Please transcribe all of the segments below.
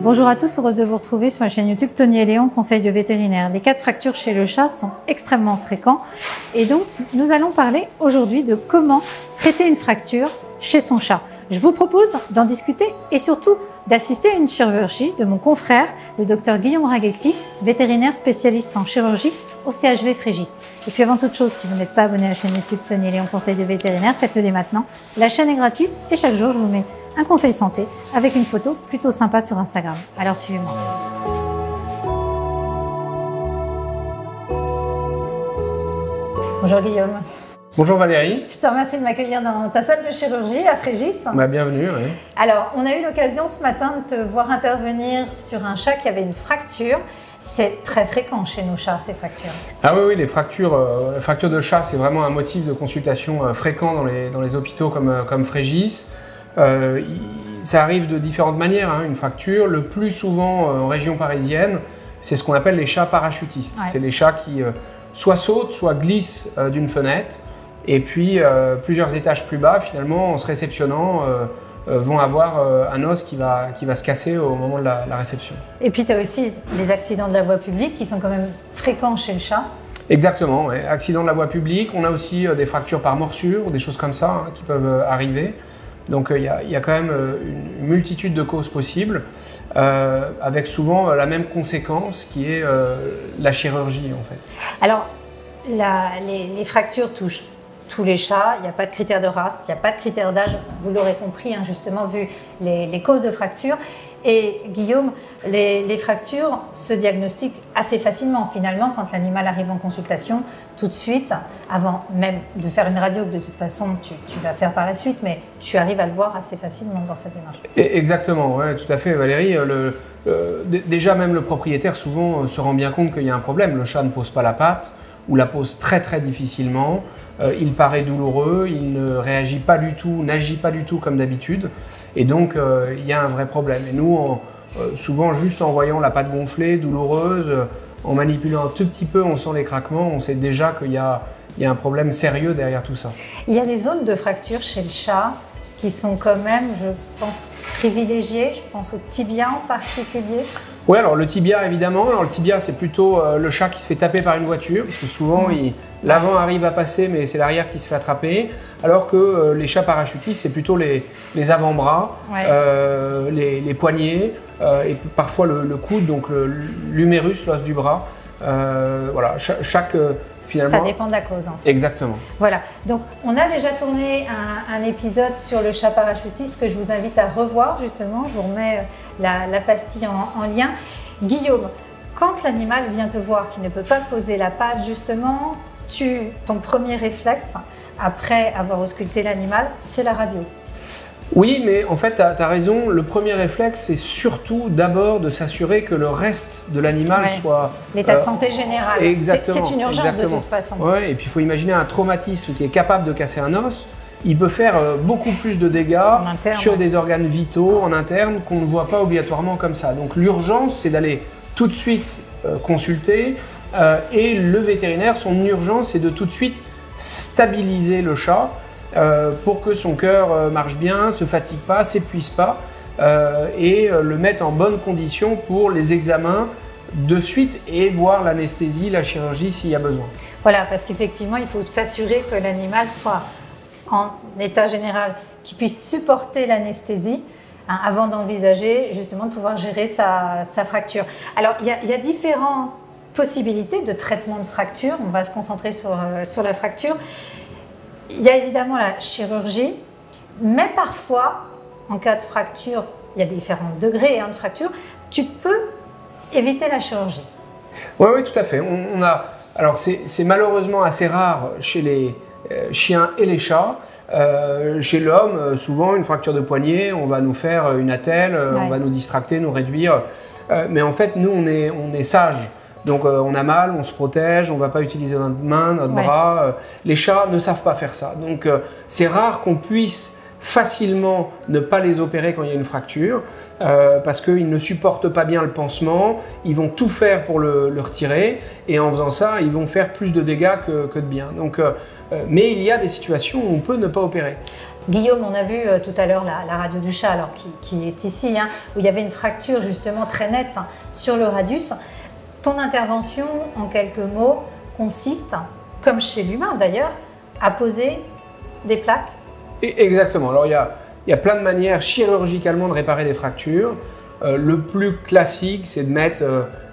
Bonjour à tous, heureuse de vous retrouver sur ma chaîne YouTube Tony et Léon, conseil de vétérinaire. Les cas de fractures chez le chat sont extrêmement fréquents et donc nous allons parler aujourd'hui de comment traiter une fracture chez son chat. Je vous propose d'en discuter et surtout d'assister à une chirurgie de mon confrère, le docteur Guillaume Raguetti, vétérinaire spécialiste en chirurgie au CHV Frégis. Et puis avant toute chose, si vous n'êtes pas abonné à la chaîne YouTube Tony et Léon, conseil de vétérinaire, faites-le dès maintenant. La chaîne est gratuite et chaque jour je vous mets un conseil santé avec une photo plutôt sympa sur Instagram. Alors suivez-moi. Bonjour Guillaume. Bonjour Valérie. Je te remercie de m'accueillir dans ta salle de chirurgie à Frégis. Bienvenue. Oui. Alors, on a eu l'occasion ce matin de te voir intervenir sur un chat qui avait une fracture. C'est très fréquent chez nos chats, ces fractures. Ah oui, les fractures de chat, c'est vraiment un motif de consultation fréquent dans les hôpitaux comme Frégis. Ça arrive de différentes manières, une fracture. Le plus souvent en région parisienne, c'est ce qu'on appelle les chats parachutistes. Ouais. C'est les chats qui soit sautent, soit glissent d'une fenêtre. Et puis, plusieurs étages plus bas, finalement, en se réceptionnant, vont avoir un os qui va se casser au moment de la réception. Et puis, tu as aussi les accidents de la voie publique qui sont quand même fréquents chez le chat. Exactement, ouais. Accidents de la voie publique. On a aussi des fractures par morsure, des choses comme ça qui peuvent arriver. Donc, il y a quand même une multitude de causes possibles, avec souvent la même conséquence qui est la chirurgie, en fait. Alors, les fractures touchent tous les chats, il n'y a pas de critères de race, il n'y a pas de critères d'âge, vous l'aurez compris, justement, vu les causes de fractures. Et Guillaume, les fractures se diagnostiquent assez facilement, finalement, quand l'animal arrive en consultation, tout de suite, avant même de faire une radio, que de toute façon tu vas faire par la suite, mais tu arrives à le voir assez facilement dans cette démarche. Exactement, ouais, tout à fait Valérie. Déjà, même le propriétaire, souvent, se rend bien compte qu'il y a un problème. Le chat ne pose pas la patte, ou la pose très très difficilement. Il paraît douloureux, il ne réagit pas du tout, n'agit pas du tout comme d'habitude. Et donc, il y a un vrai problème. Et nous, souvent, juste en voyant la patte gonflée, douloureuse, en manipulant un tout petit peu, on sent les craquements, on sait déjà qu'il y a un problème sérieux derrière tout ça. Il y a des zones de fracture chez le chat qui sont quand même, je pense, privilégiées. Je pense au tibia en particulier. Oui, alors le tibia, évidemment. Alors, le tibia, c'est plutôt le chat qui se fait taper par une voiture, parce que souvent, l'avant arrive à passer, mais c'est l'arrière qui se fait attraper. Alors que les chats parachutistes, c'est plutôt les avant-bras, ouais. Les poignets, et parfois le coude, donc l'humérus, l'os du bras. Voilà, finalement. Ça dépend de la cause, en fait. Exactement. Voilà, donc on a déjà tourné un épisode sur le chat parachutiste que je vous invite à revoir, justement. Je vous remets la pastille en lien. Guillaume, quand l'animal vient te voir, qui ne peut pas poser la patte, justement, ton premier réflexe, après avoir ausculté l'animal, c'est la radio. Oui, mais en fait, tu as raison. Le premier réflexe, c'est surtout d'abord de s'assurer que le reste de l'animal soit... L'état de santé général. Exactement. C'est une urgence de toute façon. Oui, et puis il faut imaginer un traumatisme qui est capable de casser un os. Il peut faire beaucoup plus de dégâts sur des organes vitaux en interne qu'on ne voit pas obligatoirement comme ça. Donc l'urgence, c'est d'aller tout de suite consulter. Et le vétérinaire, son urgence, c'est de tout de suite stabiliser le chat pour que son cœur marche bien, ne se fatigue pas, s'épuise pas et le mettre en bonne condition pour les examens de suite et voir l'anesthésie, la chirurgie s'il y a besoin. Voilà, parce qu'effectivement, il faut s'assurer que l'animal soit en état général, qu'il puisse supporter l'anesthésie avant d'envisager justement de pouvoir gérer sa fracture. Alors, il y a différentes possibilités de traitement de fracture. On va se concentrer sur la fracture. Il y a évidemment la chirurgie, mais parfois, en cas de fracture, il y a différents degrés de fracture, tu peux éviter la chirurgie. Oui, tout à fait. Alors, c'est malheureusement assez rare chez les chiens et les chats. Chez l'homme, souvent, une fracture de poignet, on va nous faire une attelle, on va nous distracter, nous réduire. Mais en fait, nous, on est sages. Donc on a mal, on se protège, on ne va pas utiliser notre main, notre bras. Les chats ne savent pas faire ça. Donc c'est rare qu'on puisse facilement ne pas les opérer quand il y a une fracture parce qu'ils ne supportent pas bien le pansement, ils vont tout faire pour le retirer et en faisant ça, ils vont faire plus de dégâts que de bien. Donc mais il y a des situations où on peut ne pas opérer. Guillaume, on a vu tout à l'heure la radio du chat, alors qui est ici, hein, où il y avait une fracture justement très nette sur le radius. Ton intervention, en quelques mots, consiste, comme chez l'humain d'ailleurs, à poser des plaques. Exactement. Alors il y a plein de manières chirurgicalement de réparer des fractures. Le plus classique, c'est de mettre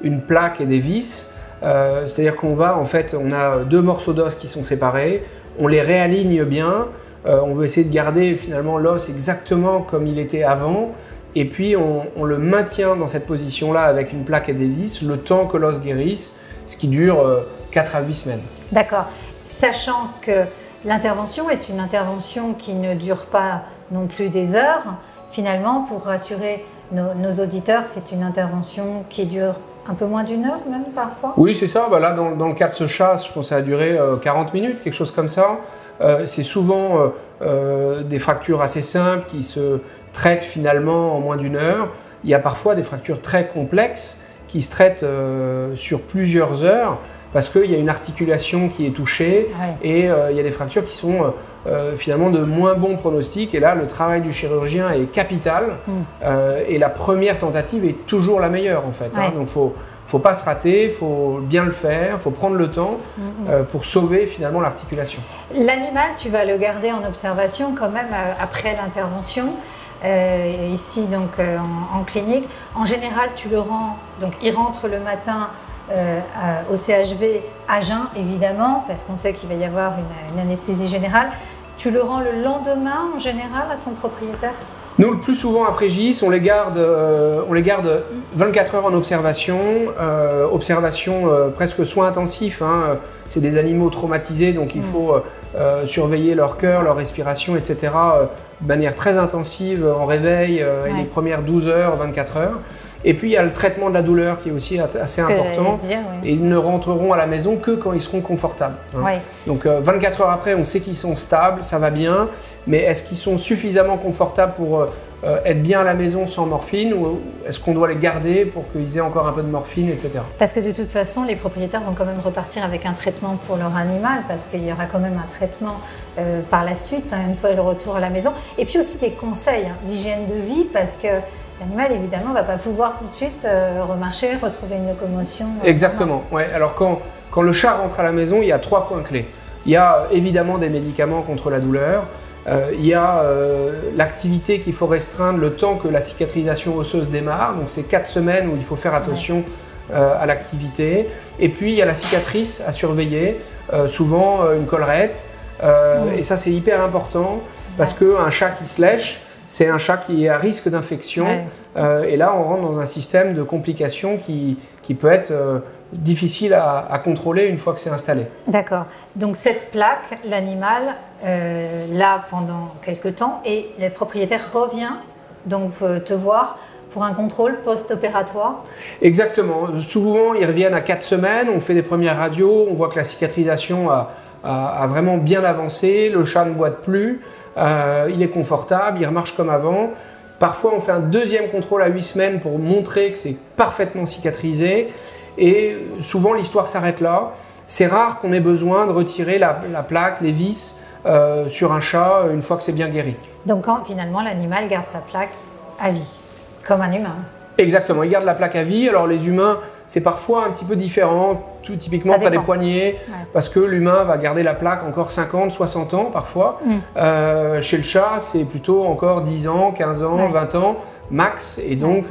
une plaque et des vis. C'est-à-dire qu'on a deux morceaux d'os qui sont séparés, on les réaligne bien. On veut essayer de garder finalement l'os exactement comme il était avant, et puis on le maintient dans cette position-là avec une plaque et des vis le temps que l'os guérisse, ce qui dure 4 à 8 semaines. D'accord. Sachant que l'intervention est une intervention qui ne dure pas non plus des heures, finalement, pour rassurer nos auditeurs, c'est une intervention qui dure un peu moins d'une heure même parfois. Oui, c'est ça. Là, dans le cas de ce chat, je pense que ça a duré 40 minutes, quelque chose comme ça. C'est souvent des fractures assez simples qui se traitent finalement en moins d'une heure. Il y a parfois des fractures très complexes qui se traitent sur plusieurs heures parce qu'il y a une articulation qui est touchée et il y a des fractures qui sont finalement de moins bons pronostics. Et là, le travail du chirurgien est capital et la première tentative est toujours la meilleure en fait. Donc, faut pas se rater, il faut bien le faire, il faut prendre le temps pour sauver finalement l'articulation. L'animal, tu vas le garder en observation quand même après l'intervention, ici donc en clinique. En général, tu le rends, donc il rentre le matin au CHV à jeun évidemment, parce qu'on sait qu'il va y avoir une anesthésie générale. Tu le rends le lendemain en général à son propriétaire? Nous, le plus souvent à Frégis, on les garde 24 heures en observation, presque soins intensifs. C'est des animaux traumatisés, donc il faut surveiller leur cœur, leur respiration, etc. De manière très intensive en réveil, et les premières 12 heures, 24 heures. Et puis il y a le traitement de la douleur qui est aussi assez important. Et ils ne rentreront à la maison que quand ils seront confortables. Donc 24 heures après, on sait qu'ils sont stables, ça va bien. Mais est-ce qu'ils sont suffisamment confortables pour être bien à la maison sans morphine, ou est-ce qu'on doit les garder pour qu'ils aient encore un peu de morphine, etc. Parce que de toute façon, les propriétaires vont quand même repartir avec un traitement pour leur animal, parce qu'il y aura quand même un traitement par la suite, une fois le retour à la maison. Et puis aussi des conseils d'hygiène de vie, parce que l'animal, évidemment, ne va pas pouvoir tout de suite remarcher, retrouver une locomotion. Exactement. Alors quand le chat rentre à la maison, il y a 3 points clés. Il y a évidemment des médicaments contre la douleur. Il y a l'activité qu'il faut restreindre le temps que la cicatrisation osseuse démarre. Donc c'est 4 semaines où il faut faire attention à l'activité. Et puis il y a la cicatrice à surveiller, souvent une collerette. Et ça c'est hyper important parce qu'un chat qui se lèche, c'est un chat qui est à risque d'infection. Et là on rentre dans un système de complications qui peut être difficile à contrôler une fois que c'est installé. D'accord. Donc cette plaque, l'animal l'a pendant quelques temps et le propriétaire revient donc te voir pour un contrôle post-opératoire? Exactement. Souvent, ils reviennent à 4 semaines, on fait des premières radios, on voit que la cicatrisation a vraiment bien avancé, le chat ne boite plus, il est confortable, il remarche comme avant. Parfois, on fait un deuxième contrôle à 8 semaines pour montrer que c'est parfaitement cicatrisé. Et souvent, l'histoire s'arrête là. C'est rare qu'on ait besoin de retirer la plaque, les vis sur un chat une fois que c'est bien guéri. Donc, finalement, l'animal garde sa plaque à vie, comme un humain. Exactement, il garde la plaque à vie. Alors, les humains, c'est parfois un petit peu différent. Typiquement, tu as des poignets, parce que l'humain va garder la plaque encore 50, 60 ans parfois. Chez le chat, c'est plutôt encore 10 ans, 15 ans, 20 ans max. Et donc,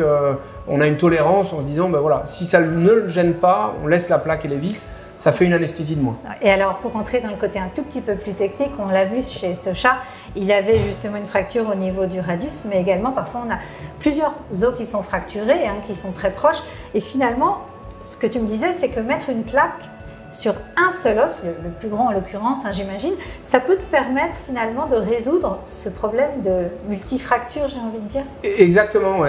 on a une tolérance en se disant, ben voilà, si ça ne le gêne pas, on laisse la plaque et les vis, ça fait une anesthésie de moins. Et alors, pour rentrer dans le côté un tout petit peu plus technique, on l'a vu chez ce chat, il avait justement une fracture au niveau du radius, mais également parfois on a plusieurs os qui sont fracturés, qui sont très proches. Et finalement, ce que tu me disais, c'est que mettre une plaque sur un seul os, le plus grand en l'occurrence, j'imagine, ça peut te permettre finalement de résoudre ce problème de multifracture, j'ai envie de dire. Exactement,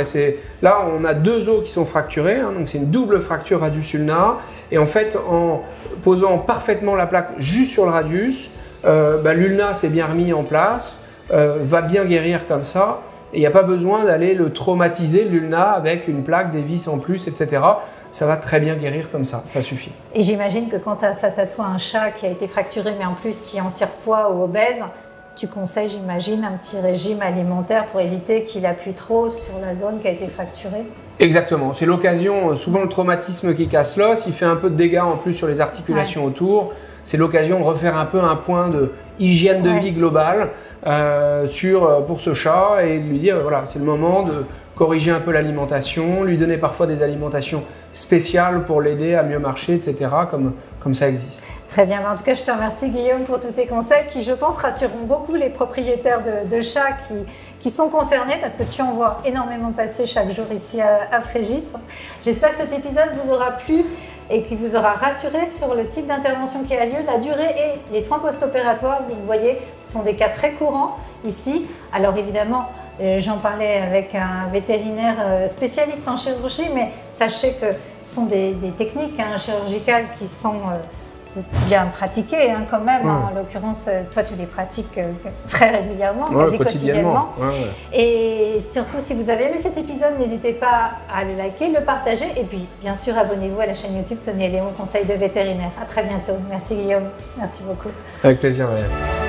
là on a 2 os qui sont fracturés, donc c'est une double fracture radius-ulna. Et en fait, en posant parfaitement la plaque juste sur le radius, l'ulna s'est bien remis en place, va bien guérir comme ça. Et il n'y a pas besoin d'aller le traumatiser, l'ulna, avec une plaque, des vis en plus, etc. ça va très bien guérir comme ça suffit. Et j'imagine que quand tu as face à toi un chat qui a été fracturé, mais en plus qui est en surpoids ou obèse, tu conseilles, j'imagine, un petit régime alimentaire pour éviter qu'il appuie trop sur la zone qui a été fracturée? Exactement, c'est l'occasion, souvent le traumatisme qui casse l'os, il fait un peu de dégâts en plus sur les articulations autour. C'est l'occasion de refaire un peu un point de hygiène de vie globale pour ce chat et de lui dire voilà, c'est le moment de corriger un peu l'alimentation, lui donner parfois des alimentations spéciales pour l'aider à mieux marcher, etc. comme ça existe. Très bien, en tout cas je te remercie Guillaume pour tous tes conseils qui je pense rassureront beaucoup les propriétaires de chats qui sont concernés parce que tu en vois énormément passer chaque jour ici à Frégis. J'espère que cet épisode vous aura plu et qui vous aura rassuré sur le type d'intervention qui a lieu, la durée et les soins post-opératoires. Vous le voyez, ce sont des cas très courants ici. Alors évidemment, j'en parlais avec un vétérinaire spécialiste en chirurgie, mais sachez que ce sont des techniques chirurgicales qui sont bien pratiquées quand même. En l'occurrence, toi tu les pratiques très régulièrement, quasi quotidiennement. Et surtout, si vous avez aimé cet épisode, n'hésitez pas à le liker, le partager et puis bien sûr abonnez-vous à la chaîne YouTube Tony et Léon Conseil de vétérinaire. À très bientôt. Merci Guillaume, merci beaucoup. Avec plaisir Marianne.